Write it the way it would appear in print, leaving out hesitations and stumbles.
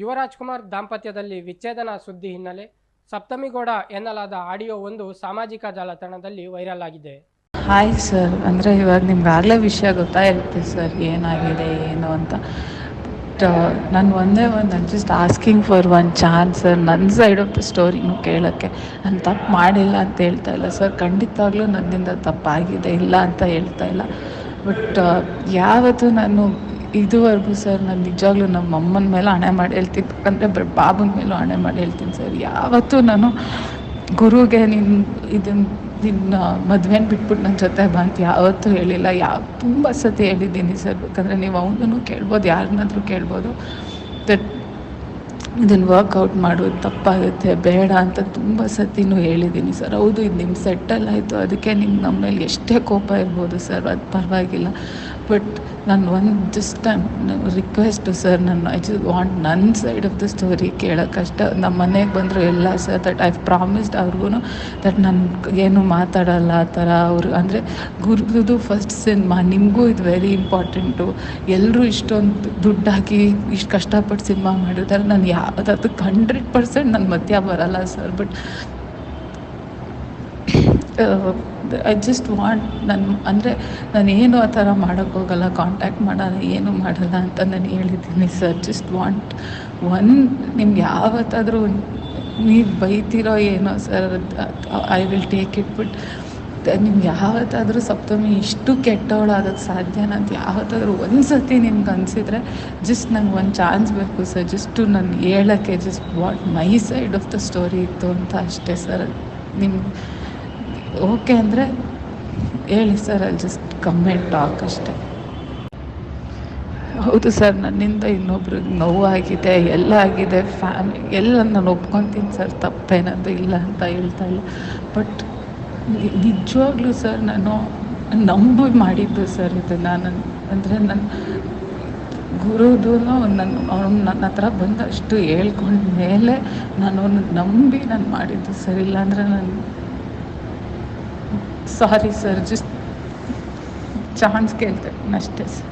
ಯುವರಾಜ್ ಕುಮಾರ್ ದಾಂಪತ್ಯದಲ್ಲಿ ವಿಚ್ಛೇದನ ಸುದ್ದಿ ಹಿನ್ನೆಲೆ ಸಪ್ತಮಿಗೌಡ ಎನ್ನಲಾದ ಆಡಿಯೋ ಒಂದು ಸಾಮಾಜಿಕ ಜಾಲತಾಣದಲ್ಲಿ ವೈರಲ್ ಆಗಿದೆ. ಹಾಯ್ ಸರ್, ಅಂದರೆ ಇವಾಗ ನಿಮ್ಗಾಗಲೇ ವಿಷಯ ಗೊತ್ತಾಗಿರುತ್ತೆ ಸರ್ ಏನಾಗಿದೆ ಏನು ಅಂತ. ಬಟ್ ನಾನು ನಾನು just asking for one chance sir, ನನ್ನ ಸೈಡ್ ಆಫ್ ದ ಸ್ಟೋರಿನೂ ಕೇಳೋಕ್ಕೆ. ನಾನು ತಪ್ಪು ಮಾಡಿಲ್ಲ ಅಂತ ಹೇಳ್ತಾ ಇಲ್ಲ ಸರ್, ಖಂಡಿತವಾಗ್ಲೂ ನನ್ನಿಂದ ತಪ್ಪಾಗಿದೆ, ಇಲ್ಲ ಅಂತ ಹೇಳ್ತಾ ಇಲ್ಲ. ಬಟ್ ಯಾವತ್ತೂ ನಾನು ಇದುವರೆಗೂ ಸರ್, ನಾನು ನಿಜವಾಗ್ಲೂ ನಮ್ಮ ಅಮ್ಮನ ಮೇಲೆ ಹಣೆ ಮಾಡಿ ಹೇಳ್ತೀನಿ, ಯಾಕಂದರೆ ಬಾಬನ ಮೇಲೂ ಹಣೆ ಮಾಡಿ ಹೇಳ್ತೀನಿ ಸರ್, ಯಾವತ್ತೂ ನಾನು ಗುರುಗೆ ನಿನ್ನ ಮದುವೆನ ಬಿಟ್ಬಿಟ್ಟು ನನ್ನ ಜೊತೆ ಬಂತು ಯಾವತ್ತೂ ಹೇಳಿಲ್ಲ. ತುಂಬ ಸತಿ ಹೇಳಿದ್ದೀನಿ ಸರ್, ಬೇಕಂದರೆ ನೀವು ಅವನೂ ಕೇಳ್ಬೋದು, ಯಾರನ್ನಾದರೂ ಕೇಳ್ಬೋದು. ದಟ್ ಇದನ್ನು ವರ್ಕೌಟ್ ಮಾಡೋದು ತಪ್ಪಾಗುತ್ತೆ, ಬೇಡ ಅಂತ ತುಂಬ ಸತಿನೂ ಹೇಳಿದ್ದೀನಿ ಸರ್. ಹೌದು, ಇದು ನಿಮ್ಮ ಸೆಟ್ಟಲ್ಲಾಯಿತು, ಅದಕ್ಕೆ ನಿಮ್ಗೆ ನಮ್ಮ ಮೇಲೆ ಎಷ್ಟೇ ಕೋಪ ಇರ್ಬೋದು ಸರ್, ಅದು ಪರವಾಗಿಲ್ಲ. ಬಟ್ ನಾನು just request sir, I just want ನನ್ನ ಸೈಡ್ ಆಫ್ ದ ಸ್ಟೋರಿ ಕೇಳೋಕ್ಕಷ್ಟ. ನಮ್ಮ ಮನೆಗೆ ಬಂದರು ಎಲ್ಲ ಸರ್, ದಟ್ ಐ ಪ್ರಾಮಿಸ್ಡ್ ಅವ್ರಿಗೂ ದಟ್ ನಾನು ಏನು ಮಾತಾಡೋಲ್ಲ ಆ ಥರ. ಅವರು ಅಂದರೆ ಗುರುದು ಫಸ್ಟ್ ಸಿನಿಮಾ, ನಿಮಗೂ ಇದು ವೆರಿ ಇಂಪಾರ್ಟೆಂಟು. ಎಲ್ಲರೂ ಇಷ್ಟೊಂದು ದುಡ್ಡು ಹಾಕಿ ಇಷ್ಟು ಕಷ್ಟಪಟ್ಟು ಸಿನಿಮಾ ಮಾಡಿರ್ತಾರೆ, ನಾನು ಅದಕ್ಕೆ 100% ನನ್ನ ಮಧ್ಯ ಬರಲ್ಲ sir. But I just want ನಾನೇನು ಆ ಥರ ಮಾಡೋಕ್ಕೋಗಲ್ಲ, ಕಾಂಟ್ಯಾಕ್ಟ್ ಮಾಡಲ್ಲ, ಏನೂ ಮಾಡಲ್ಲ ಅಂತ ನಾನು ಹೇಳಿದ್ದೀನಿ ಸರ್. ಜಸ್ಟ್ ವಾಂಟ್ ನಿಮ್ಗೆ ಯಾವತ್ತಾದರೂ ನೀವು ಬೈತಿರೋ ಏನೋ sir, I will take it. But ನಿಮ್ಗೆ ಯಾವತ್ತಾದರೂ ಸಪ್ತಮಿ ಇಷ್ಟು ಕೆಟ್ಟವಳಾಗೋಕ್ಕೆ ಸಾಧ್ಯನಾ ಅಂತ ಯಾವತ್ತಾದರೂ ಒಂದು ಸತಿ ನಿಮ್ಗೆ ಅನಿಸಿದರೆ ಜಸ್ಟ್ ನಂಗೆ ಒಂದು ಚಾನ್ಸ್ ಬೇಕು ಸರ್, ಜಸ್ಟು ನಾನು ಹೇಳೋಕ್ಕೆ, just what my side of the story ಇತ್ತು ಅಂತ ಅಷ್ಟೇ ಸರ್. ನಿಮ್ಗೆ ಓಕೆ ಅಂದರೆ ಹೇಳಿ ಸರ್, ಅಲ್ಲಿ ಜಸ್ಟ್ ಕಮೆಂಟ್ ಟಾಕ್ ಅಷ್ಟೇ. ಹೌದು ಸರ್, ನನ್ನಿಂದ ಇನ್ನೊಬ್ರಿಗೆ ನೋವಾಗಿದೆ, ಎಲ್ಲ ಆಗಿದೆ, ಎಲ್ಲ ನಾನು ಒಪ್ಕೊತೀನಿ ಸರ್, ತಪ್ಪೇನದು ಇಲ್ಲ ಅಂತ ಹೇಳ್ತಾ ಇಲ್ಲ. ಬಟ್ ನಿಜವಾಗ್ಲೂ ಸರ್, ನಾನು ನಂಬಿ ಮಾಡಿದ್ದು ಸರ್ ಇದು. ನಾನು ಅಂದರೆ ನನ್ನ ಗುರುದೂ ಅವ್ನು ನನ್ನ ಹತ್ರ ಬಂದಷ್ಟು ಹೇಳ್ಕೊಂಡ ಮೇಲೆ ನಾನು ನಂಬಿ ನಾನು ಮಾಡಿದ್ದು ಸರ್. ಇಲ್ಲಾಂದರೆ ನಾನು ಸಾರಿ ಸರ್, ಜಸ್ಟ್ ಚಾನ್ಸ್ ಕೇಳ್ತೇನೆ ಅಷ್ಟೇ ಸರ್.